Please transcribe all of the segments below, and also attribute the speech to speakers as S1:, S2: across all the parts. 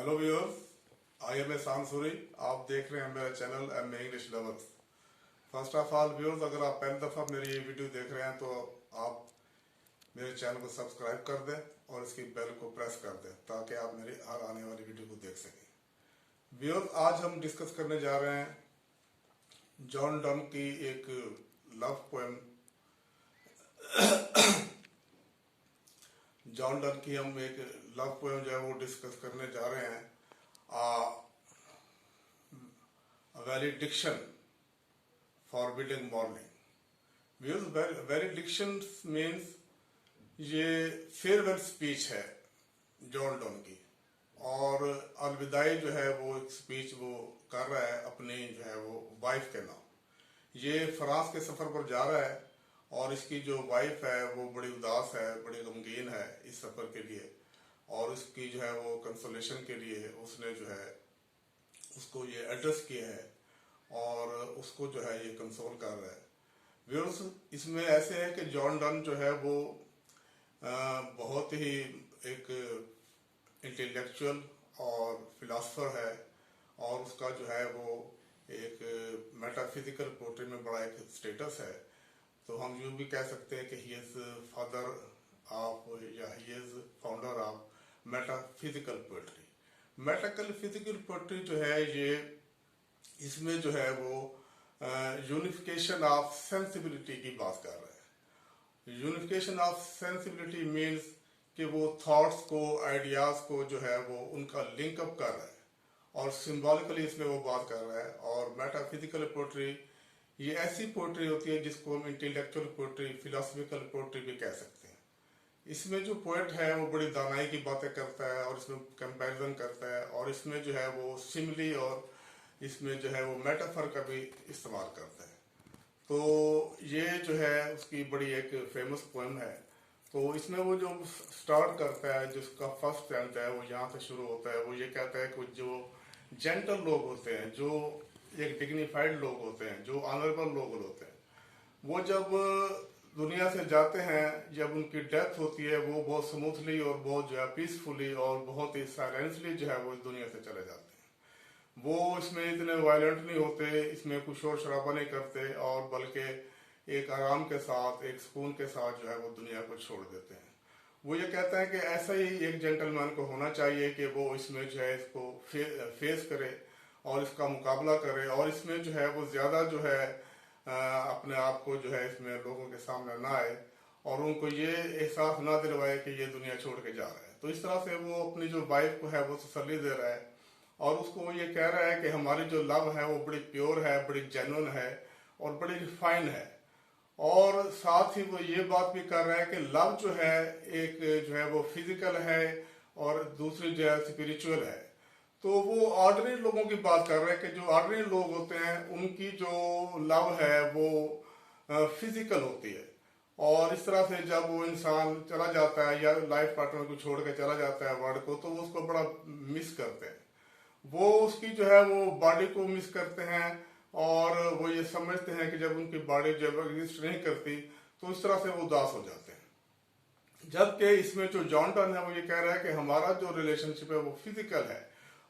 S1: Hello viewers, I am एहसान सूरी। आप देख रहे हैं मेरा channel M English lovers. First of all viewers, अगर आप पहली दफ़ा मेरी ये वीडियो देख रहे हैं तो आप मेरे चैनल को सब्सक्राइब कर दें और इसकी बेल को प्रेस कर दें ताकि आप मेरी हर आने वाली वीडियो को देख सकें। व्यूअर्स, आज हम डिस्कस करने जा रहे हैं जॉन डन की एक लव पोएम। जॉन डन की हम एक लव पोएम जो है वो डिस्कस करने जा रहे हैं। Valediction forbidding mourning. Valediction means ये फेयरवेल स्पीच है जॉन डन की, और अलविदाई जो है वो एक स्पीच वो कर रहा है अपनी जो है वो वाइफ के नाम। ये फ्रांस के सफर पर जा रहा है और इसकी जो वाइफ है वो बड़ी उदास है, बड़ी गमगीन है इस सफर के लिए, और उसकी जो है वो कंसोलेशन के लिए उसने जो है उसको ये एड्रेस किया है और उसको जो है ये कंसोल कर रहा है। व्यूअर्स, इसमें ऐसे है कि जॉन डन जो है वो बहुत ही एक इंटेलेक्चुअल और फिलासफर है, और उसका जो है वो एक मेटाफिजिकल पोएट्री में बड़ा एक स्टेटस है। तो हम यूँ भी कह सकते हैं कि ही इज फादर ऑफ या he is founder of metaphysical poetry. Metaphysical poetry जो है ये इसमें जो है वो यूनिफिकेशन ऑफ सेंसिबिलिटी की बात कर रहा है। यूनिफिकेशन ऑफ सेंसिबिलिटी मीन्स कि वो थॉट्स को, आइडियाज को जो है वो उनका लिंकअप कर रहा है, और सिंबॉलिकली इसमें वो बात कर रहा है। और मेटाफिजिकल पोएट्री ये ऐसी पोएट्री होती है जिसको हम इंटेलेक्चुअल पोएट्री, फिलोसफिकल पोएट्री भी कह सकते हैं। इसमें जो पोएट है वो बड़ी दानाई की बातें करता है और इसमें कंपैरिजन करता है, और इसमें जो है वो सिमिली और इसमें जो है वो मेटाफर का भी इस्तेमाल करता है। तो ये जो है उसकी बड़ी एक फेमस पोएम है। तो इसमें वो जो स्टार्ट करता है, जिसका फर्स्ट स्टैंड है वो यहाँ से शुरू होता है। वो ये कहता है कि जो जेंटल लोग होते हैं, जो एक डिग्निफाइड लोग होते हैं, जो ऑनरेबल लोग होते हैं, वो जब दुनिया से जाते हैं, जब उनकी डेथ होती है, वो बहुत स्मूथली और बहुत जो है पीसफुली और बहुत ही साइलेंसली जो है वो इस दुनिया से चले जाते हैं। वो इसमें इतने वायलेंट नहीं होते, इसमें कुछ शोर शराबा नहीं करते, और बल्कि एक आराम के साथ, एक सुकून के साथ जो है वो दुनिया को छोड़ देते हैं। वो ये कहता है कि ऐसा ही एक जेंटलमैन को होना चाहिए कि वो इसमें जो है इसको फेस करे और इसका मुकाबला करे, और इसमें जो है वो ज़्यादा जो है अपने आप को जो है इसमें लोगों के सामने ना आए और उनको ये एहसास ना दिलवाए कि ये दुनिया छोड़ के जा रहा है। तो इस तरह से वो अपनी जो वाइफ को है वो तसल्ली दे रहा है, और उसको ये कह रहा है कि हमारी जो लव है वो बड़ी प्योर है, बड़ी जेन्युइन है और बड़ी रिफाइन है। और साथ ही वो ये बात भी कर रहा है कि लव जो है एक जो है वो फिजिकल है और दूसरी जो है स्पिरिचुअल है। तो वो ऑर्डिनरी लोगों की बात कर रहे हैं कि जो ऑर्डिनरी लोग होते हैं उनकी जो लव है वो फिजिकल होती है, और इस तरह से जब वो इंसान चला जाता है या लाइफ पार्टनर को छोड़ के चला जाता है वर्ल्ड को, तो वो उसको बड़ा मिस करते हैं। वो उसकी जो है वो बॉडी को मिस करते हैं, और वो ये समझते हैं कि जब उनकी बॉडी जब एग्जिस्ट नहीं करती तो इस तरह से वो उदास हो जाते हैं। जबकि इसमें जो जॉन डन है वो ये कह रहा है कि हमारा जो रिलेशनशिप है वो फिजिकल है,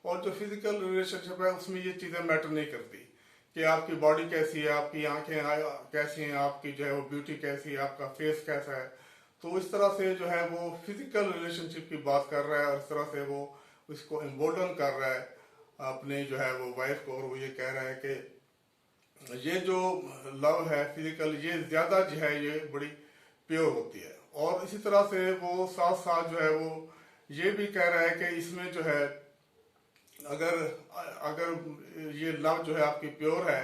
S1: और जो फिजिकल रिलेशनशिप है उसमें ये चीज़ें मैटर नहीं करती कि आपकी बॉडी कैसी है, आपकी आंखें कैसी हैं, आपकी जो है वो ब्यूटी कैसी है, आपका फेस कैसा है। तो इस तरह से जो है वो फिजिकल रिलेशनशिप की बात कर रहा है, और इस तरह से वो उसको एम्बोल्डन कर रहा है अपनी जो है वो वाइफ को, और वो ये कह रहा है कि ये जो लव है फिजिकल, ये ज़्यादा जो है ये बड़ी प्योर होती है। और इसी तरह से वो साथ साथ जो है वो ये भी कह रहा है कि इसमें जो है अगर अगर ये लव जो है आपकी प्योर है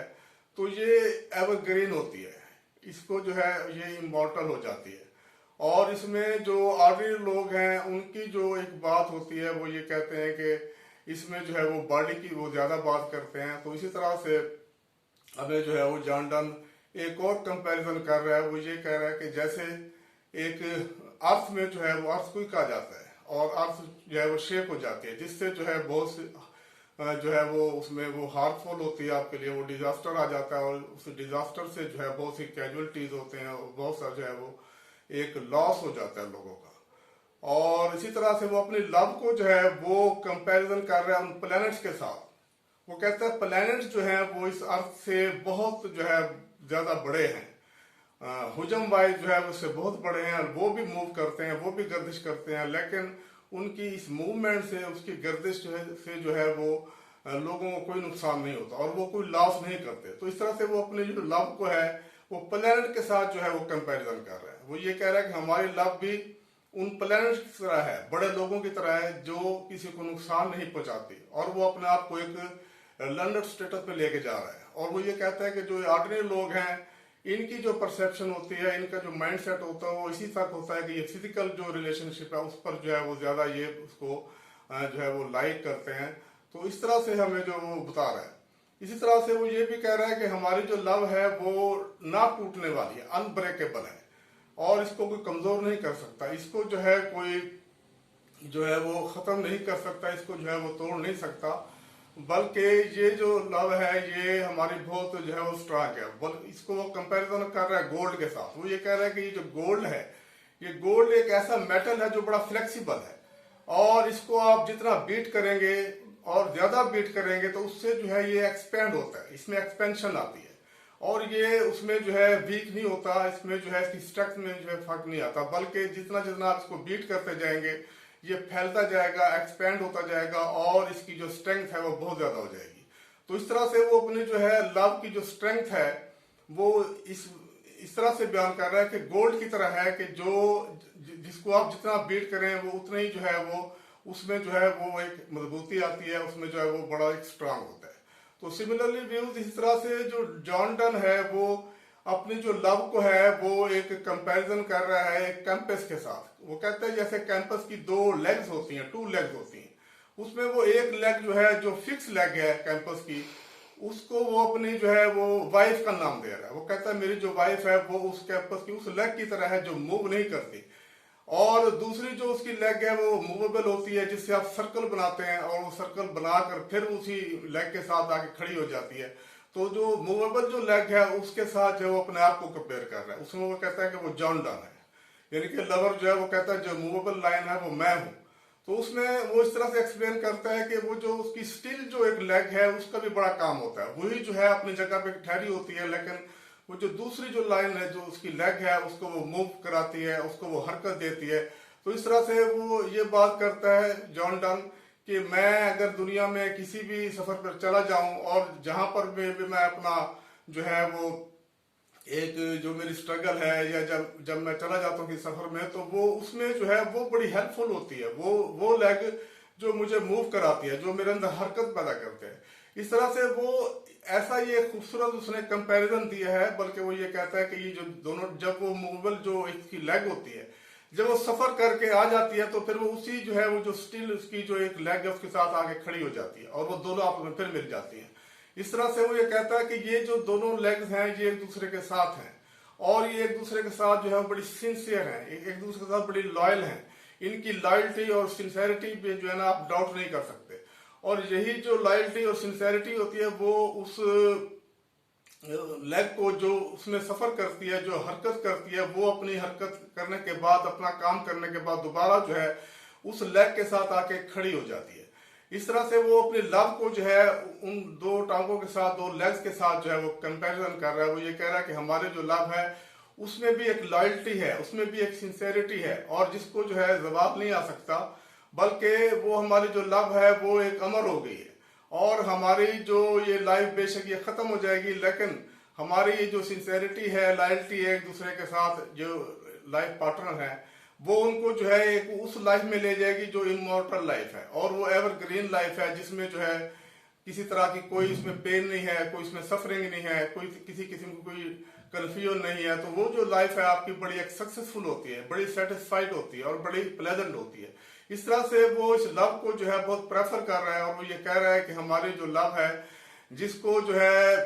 S1: तो ये एवरग्रीन होती है, इसको जो है ये इमॉर्टल हो जाती है। और इसमें जो ऑर्डिनरी लोग हैं उनकी जो एक बात होती है वो ये कहते हैं कि इसमें जो है वो बॉडी की वो ज़्यादा बात करते हैं। तो इसी तरह से हमें जो है वो जॉन डन एक और कंपैरिजन कर रहा है। वो ये कह रहा है कि जैसे एक अर्थ में जो है वो अर्थ क्विक आ जाता है और अर्थ जो है वो शेक हो जाती है, जिससे जो है बहुत सी जो है वो उसमें वो हार्मफुल होती है आपके लिए, वो डिजास्टर आ जाता है, और उस डिजास्टर से जो है बहुत सी कैजुअलिटीज होते हैं और बहुत सा जो है वो एक लॉस हो जाता है लोगों का। और इसी तरह से वो अपनी लव को जो है वो कंपैरिजन कर रहा है उन प्लैनेट्स के साथ। वो कहता है प्लैनेट्स जो है वो इस अर्थ से बहुत जो है ज्यादा बड़े हैं, हुजम वाइज जो है उससे बहुत बड़े हैं, और वो भी मूव करते हैं, वो भी गर्दिश करते हैं, लेकिन उनकी इस मूवमेंट से, उसकी गर्दिश जो है से जो है वो लोगों को कोई नुकसान नहीं होता और वो कोई लॉस नहीं करते। तो इस तरह से वो अपने जो लव को है वो प्लैनेट के साथ जो है वो कंपैरिजन कर रहा है। वो ये कह रहा है कि हमारी लव भी उन प्लैनेट की तरह है, बड़े लोगों की तरह है जो किसी को नुकसान नहीं पहुंचाती, और वो अपने आप को एक लर्नर स्टेटस पे लेके जा रहा है। और वो ये कहता है कि जो ऑर्डिनरी लोग हैं इनकी जो परसेप्शन होती है, इनका जो माइंड सेट होता है वो इसी तक होता है कि ये फिजिकल जो रिलेशनशिप है उस पर जो है वो ज्यादा ये उसको जो है वो लाइक करते हैं। तो इस तरह से हमें जो वो बता रहा है। इसी तरह से वो ये भी कह रहा है कि हमारी जो लव है वो ना टूटने वाली है, अनब्रेकेबल है, और इसको कोई कमजोर नहीं कर सकता, इसको जो है कोई जो है वो खत्म नहीं कर सकता, इसको जो है वो तोड़ नहीं सकता, बल्कि ये जो लव है ये हमारी बहुत जो है वो स्ट्रांग है। इसको वो कंपैरिजन कर रहा है गोल्ड के साथ। वो ये कह रहा है कि ये जो गोल्ड है, ये गोल्ड एक ऐसा मेटल है जो बड़ा फ्लेक्सिबल है, और इसको आप जितना बीट करेंगे और ज्यादा बीट करेंगे तो उससे जो है ये एक्सपेंड होता है, इसमें एक्सपेंशन आती है, और ये उसमें जो है वीक नहीं होता, इसमें जो है इसकी स्ट्रेंथ में जो है फर्क नहीं आता, बल्कि जितना जितना आप इसको बीट करते जाएंगे ये फैलता जाएगा, एक्सपेंड होता जाएगा, और इसकी जो स्ट्रेंथ है वो बहुत ज्यादा हो जाएगी। तो इस तरह से वो अपनी जो है लव की जो स्ट्रेंथ है वो इस तरह से बयान कर रहा है कि गोल्ड की तरह है कि जो जिसको आप जितना बीट करें वो उतना ही जो है वो उसमें जो है वो एक मजबूती आती है, उसमें जो है वो बड़ा एक स्ट्रांग होता है। तो सिमिलरली व्यूज इस तरह से जो जॉन डन है वो अपनी जो लव को है वो एक कंपैरिजन कर रहा है एक कैंपस के साथ। वो कहता है जैसे कैंपस की दो लेग्स होती हैं, टू लेग्स होती हैं, उसमें वो एक लेग जो है जो फिक्स लेग है कैंपस की, उसको वो अपनी जो है वो वाइफ का नाम दे रहा है। वो कहता है मेरी जो वाइफ है वो उस कैंपस की उस लेग की तरह है जो मूव नहीं करती, और दूसरी जो उसकी लेग है वो मूवेबल होती है, जिससे आप सर्कल बनाते हैं और वो सर्कल बनाकर फिर उसी लेग के साथ आके खड़ी हो जाती है। तो जो मूवेबल जो लेग है उसके साथ जो वो अपने आप को कंपेयर कर रहा है, उसमें वो कहता है कि वो जॉन डन है, यानी कि लवर जो है वो कहता है जो मूवेबल लाइन है वो मैं हूं। तो उसमें वो इस तरह से एक्सप्लेन करता है कि वो जो उसकी स्टिल जो एक लेग है उसका भी बड़ा काम होता है, वही जो है अपनी जगह पे ठहरी होती है, लेकिन वो जो दूसरी जो लाइन है जो उसकी लेग है उसको वो मूव कराती है, उसको वो हरकत देती है। तो इस तरह से वो ये बात करता है जॉन डन कि मैं अगर दुनिया में किसी भी सफर पर चला जाऊं और जहां पर भी मैं अपना जो है वो एक जो मेरी स्ट्रगल है या जब मैं चला जाता हूँ किसी सफर में, तो वो उसमें जो है वो बड़ी हेल्पफुल होती है, वो लेग जो मुझे मूव कराती है, जो मेरे अंदर हरकत पैदा करते हैं। इस तरह से वो ऐसा ये खूबसूरत उसने कंपैरिजन दिया है। बल्कि वो ये कहता है कि ये जो दोनों जब वो मूवेबल जो इसकी लेग होती है जब वो सफर करके आ जाती है तो फिर वो उसी जो है वो जो स्टिल उसकी जो एक लेग है उसके साथ आगे खड़ी हो जाती है, और वो दोनों आपस में फिर मिल जाती है। इस तरह से वो ये कहता है कि ये जो दोनों लेग्स हैं ये एक दूसरे के साथ हैं, और ये एक दूसरे के साथ जो है बड़ी सिंसियर हैं, एक दूसरे के साथ बड़ी लॉयल हैं। इनकी लॉयल्टी और सिंसेरिटी पे जो है ना आप डाउट नहीं कर सकते, और यही जो लॉयल्टी और सिंसेरिटी होती है वो उस लेग को जो उसमें सफर करती है, जो हरकत करती है, वो अपनी हरकत करने के बाद अपना काम करने के बाद दोबारा जो है उस लेग के साथ आके खड़ी हो जाती है। इस तरह से वो अपने लव को जो है उन दो टांगों के साथ, दो लेग्स के साथ जो है वो कंपैरिजन कर रहा है। वो ये कह रहा है कि हमारे जो लव है उसमें भी एक लॉयल्टी है, उसमें भी एक सिंसेरिटी है, और जिसको जो है जवाब नहीं आ सकता, बल्कि वो हमारी जो लव है वो एक अमर हो गई है। और हमारी जो ये लाइफ बेशक ये खत्म हो जाएगी, लेकिन हमारी ये जो सिंसेरिटी है, लॉयल्टी है एक दूसरे के साथ, जो लाइफ पार्टनर है, वो उनको जो है एक उस लाइफ में ले जाएगी जो इमॉर्टल लाइफ है, और वो एवरग्रीन लाइफ है, जिसमें जो है किसी तरह की कोई इसमें पेन नहीं है, कोई इसमें सफरिंग नहीं है, कोई किसी किस्म की कोई कंफ्यूजन नहीं है। तो वो जो लाइफ है आपकी बड़ी एक सक्सेसफुल होती है, बड़ी सेटिस्फाइड होती है और बड़ी प्लेजेंट होती है। इस तरह से वो इस लव को जो है बहुत प्रेफर कर रहा है, और वो ये कह रहा है कि हमारी जो लव है जिसको जो है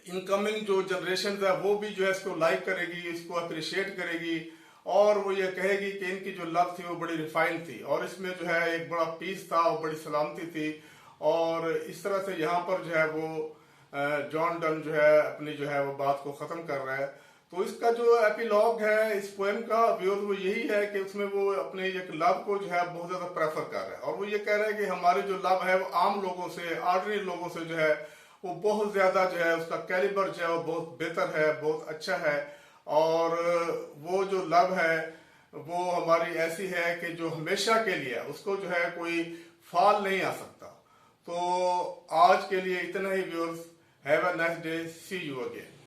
S1: इनकमिंग जो जनरेशन है वो भी जो है इसको लाइक करेगी, इसको अप्रिशिएट करेगी, और वो ये कहेगी कि इनकी जो लव थी वो बड़ी रिफाइंड थी, और इसमें जो है एक बड़ा पीस था और बड़ी सलामती थी। और इस तरह से यहाँ पर जो है वो जॉन डन जो है अपनी जो है वो बात को खत्म कर रहा है। तो इसका जो एपिलॉग है इस पोएम का व्यूअर्स वो यही है कि उसमें वो अपने एक लव को जो है बहुत ज्यादा प्रेफर कर रहे हैं और वो ये कह रहे हैं कि हमारे जो लव है वो आम लोगों से, ऑर्डिनरी लोगों से जो है वो बहुत ज्यादा जो है उसका कैलिबर जो है वो बहुत बेहतर है, बहुत अच्छा है। और वो जो लव है वो हमारी ऐसी है कि जो हमेशा के लिए उसको जो है कोई फॉल नहीं आ सकता। तो आज के लिए इतना ही viewers. Have a nice day, see you again.